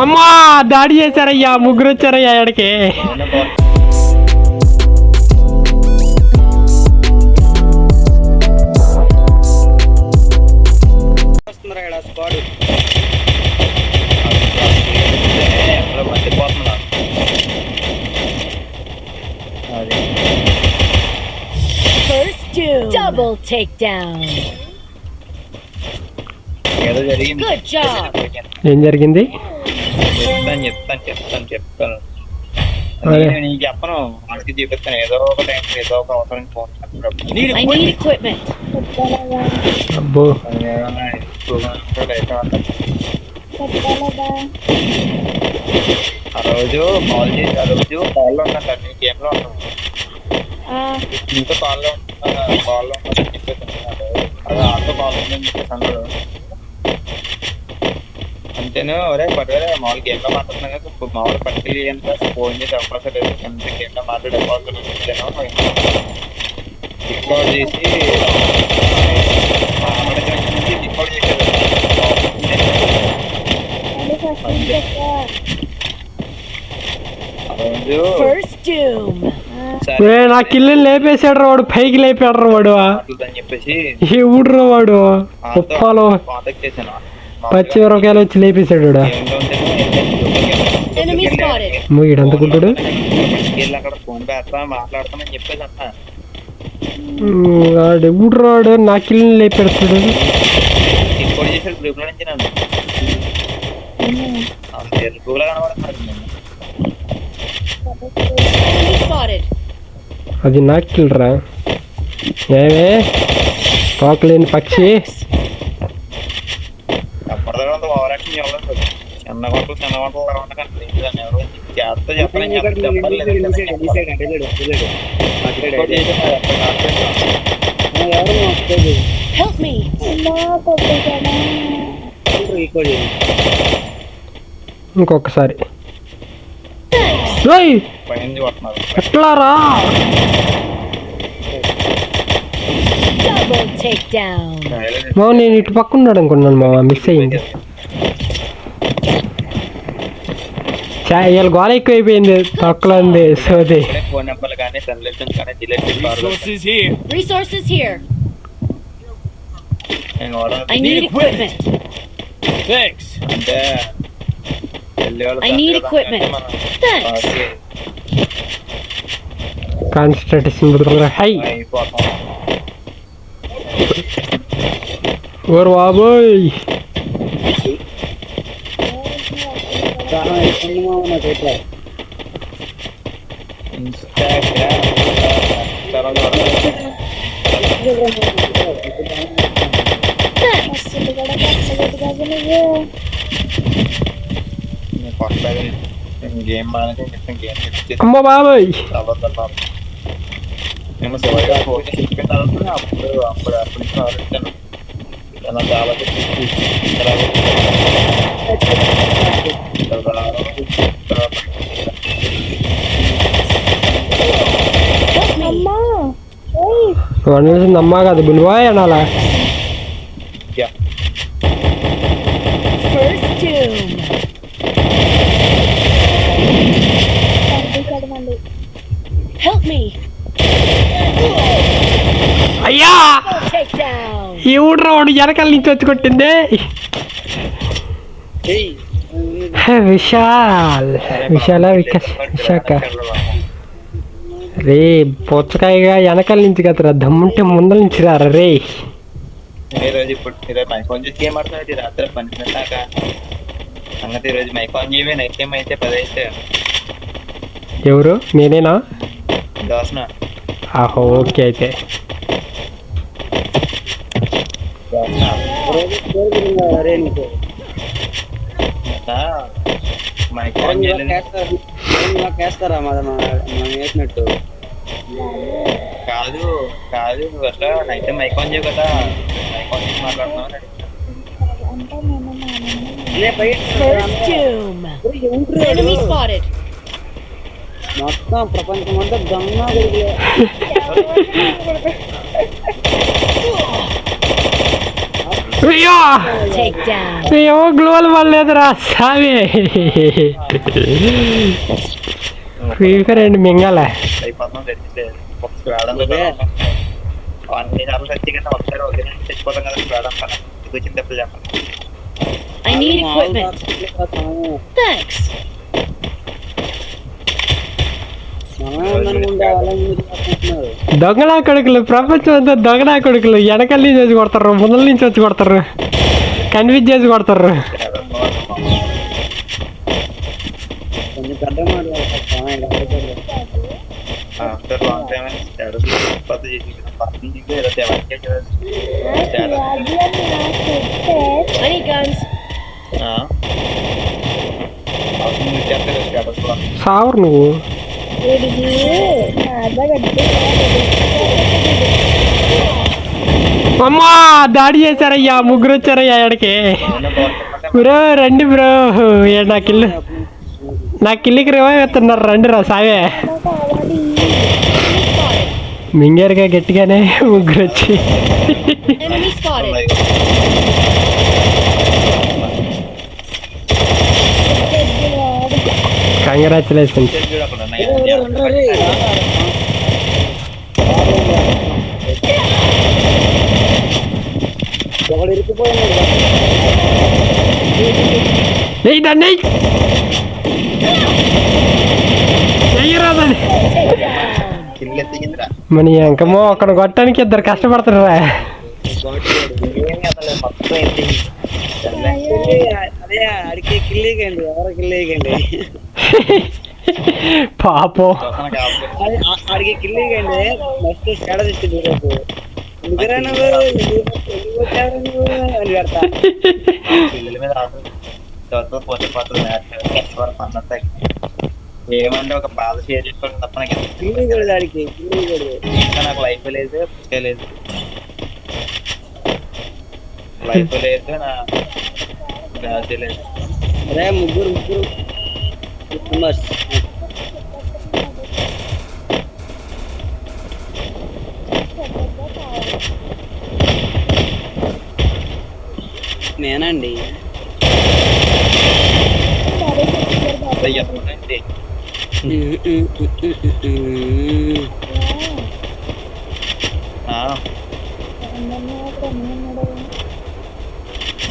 అమ్మా దాడి చేశారయ్యా, ముగ్గురు వచ్చారయ్యా ఎక్కడికి. Double takedown. Good job. ఏం జరిగింది? చెప్తాను నీకు చెప్పను, మనకి చూపిస్తాను. ఏదో ఒక టైం ఏదో ఒక అవసరం ఫోన్. I need equipment. అబ్బో ఆ రోజు కాల్ చేసి, ఆ రోజు కాల్లో ఉన్నాను, నీ గేమ్ లో ఉన్నాను, ఇంకో కాల్లో కాల్లో ఉన్నాను చెప్పేసి అది ఆటో కాల్ ఉందని చెప్పేసి అన్నాడు. అంతేను ఒరే పట్టుకురే మామూలు గేమ్ లో మాట్లాడుతున్నాను కదా, మామూలు పట్టుకు ఫోన్ చేసి అవకాశం లేదు, అంతే గేమ్ లో మాట్లాడే అవకాశం రికార్డ్ చేసి రికార్డ్ చేశారు. నా కిల్లు లేపేసాడు వాడు, పైకి లేపాడు వాడు అని చెప్పేసి ఊడ్రా వాడు ఉప్పాలో పచ్చిమిరపకాయలు వచ్చి లేపేసాడు. ఈడంత గుడ్డు అక్కడ ఫోన్ పెడతా మాట్లాడతామని చెప్పేసి అన్న ఊడ్రాడు, నా కిల్లు లేపెడతాడు. రికార్డ్ చేశాడు గ్రూప్ లో నుంచి నన్ను గ్రూప్ లో కనబడుతున్నాడు. అది నాకు కిల్రా, ఏమే తోకలేని పక్షి. అప్పటిదాకా ఓవరాక్షన్ ఇవ్వలేదు, చిన్న గంటలు ఎవరు చేస్తా చెప్పాలని ఇంకొకసారి పైన కొట్టున్నారు. ఎట్లారా మావ, నేను ఇటు పక్క ఉన్నాడు అనుకున్నాను మావ, మిస్ అయ్యింది. ఇవాళ గోళ ఎక్కువైపోయింది, తక్కువ ఉంది. సోది ఫోన్ నెంబర్లు కానీ Resources here. I need equipment. Thanks. అంటే I need equipment. Thanks. Concentration high or బాబోయ్. గేమ్ అమ్మ బాబోయ్. మేము శివగా ఫోన్ చెప్పిన అప్పుడు అప్పుడు అప్పుడు ఆలోచించాను చాలా నమ్మా కదా బుల్వాయ్ అనాలా. అయ్యా ఈ ఊడ్రా వాడు వెనకాల నుంచి వచ్చి కొట్టింది. విశాల విశాఖ రే పుచ్చకాయగా వెనకాల నుంచి కదరా, దమ్ముంటే ముందల నుంచి రారా రే. ఈరోజు ఇప్పుడు మైఫోన్ చూసి ఏం ఆడుతున్నాడు రాత్రి 12 దాకా సంగతి. ఈరోజు మైఫోన్ చేయవే నైట్ టైం అయితే 10 అయితే. ఎవరు నేనేనా? దోసన. ఆహో ఓకే. అయితే మైఫోన్ చేస్తారా మనం వేసినట్టు కాదు కాదు, నువ్వు అట్లా నైట్ టైం మైఫోన్ చేయవు కదా, మైఫోన్ చేసి మాట్లాడుతున్నావు. మొత్తం ప్రపంచం అంతా గంగా అయ్యో Takedown. ఏమో గ్లోవల్ పడలేదురా సామి ఫ్రీ ఫైర్ అండి మింగాల అయిపోతున్నాం తెచ్చితే ఒక స్క్వాడ్ అంతా అన్ని సార్లు తెచ్చి కింద ఒకసారి ఒకే తెచ్చిపోతాం కదా స్క్వాడ్ అంతా వచ్చిన తప్పులు చెప్పండి I need equipment. Thanks. దొంగనా కొడుకులు ప్రపంచం అంతా దొంగనా కొడుకులు వెనకాల నుంచి వచ్చి కొడతారు ముందల నుంచి వచ్చి కొడతారు కన్విన్స్ చేసి కొడతారు కొంచెం పెద్ద మాట్లాడతారు ఆఫ్టర్ లాంగ్ టైం స్టేటస్ కొత్త చేసి ఏదో status I need guns. Status లో సావరు నువ్వు అమ్మా దాడి చేశారయ్యా ముగ్గురు వచ్చారయ్యా ఎక్కడికి బ్రో రండి బ్రో నా కిల్లికి రివైవ్ ఎత్తున్నారు రండి రా సావే మింగారుగా గట్టిగానే ముగ్గురు వచ్చి Enemy spotted. కంగ్రాచులేషన్స్ ఒకడు ఇరికిపోయినాడు నెయ్యి దాన్ని నెయ్యరాదండి కిల్ ఎత్తికిందిరా మన ఇంకమో అక్కడ కొట్టడానికి ఇద్దరు కష్టపడతారా మొత్తం ఎత్తి అదే అడిగే కిల్లీకండి ఎవరు కిల్లీకండి పాపం అడిగే కిల్లీకండి నెక్స్ట్ స్టేటస్ ఇచ్చింది రేపు ఎందుకురా నువ్వు ఎందుకు వచ్చావు నువ్వు అని పెడతా పిల్లల మీద ఆటో పోతే పోతుంది మ్యాచ్ వరకు అన్నట్టు ఏమంటే ఒక బాధ షేర్ చేసుకోవడం తప్ప నాకు కిల్లీ కూడా అడిగి కిల్లీ కూడా ఇంకా నాకు లైఫ్ లేదు లేదు లైఫ్ లేదు నా మ్యాచ్ లేదు అరే ముగ్గురు మెంబర్స్ నేనండి ఎంతమంది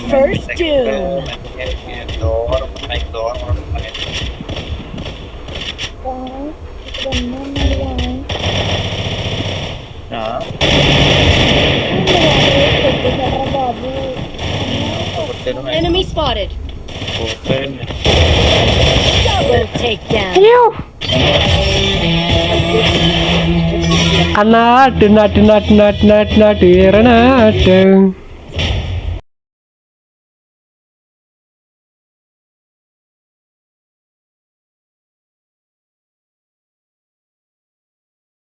First doom. Enemy spotted. Double takedown. అన్నట్టు నట్టు నట్టు నట్టు నట్టు నట్టు ఎరనాటు